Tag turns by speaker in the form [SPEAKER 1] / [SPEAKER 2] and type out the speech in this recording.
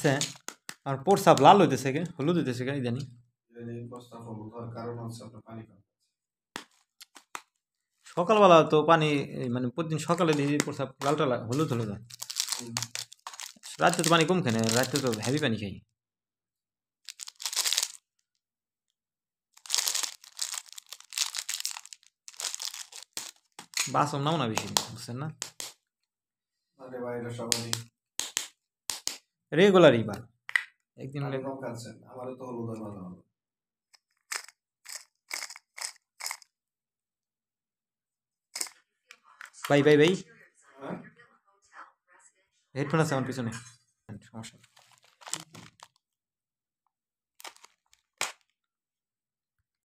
[SPEAKER 1] আছে আর প্রস্রাব লাল হইতেছে কে হলুদ হইতেছে কে জানি সকালবেলা তো পানি মানে প্রতিদিন সকালে দিয়ে প্রস্রাব লালটা হলুদ হলুদ হয় রাতে তো পানি কম খাই না রাতে তো হেভি পানি খাই বাসম নাও না বেশি বুঝছেন না রেগুলারই বা একদিন ভাই ভাই ভাই হেডফোন আছে আমার পিছনে সমস্যা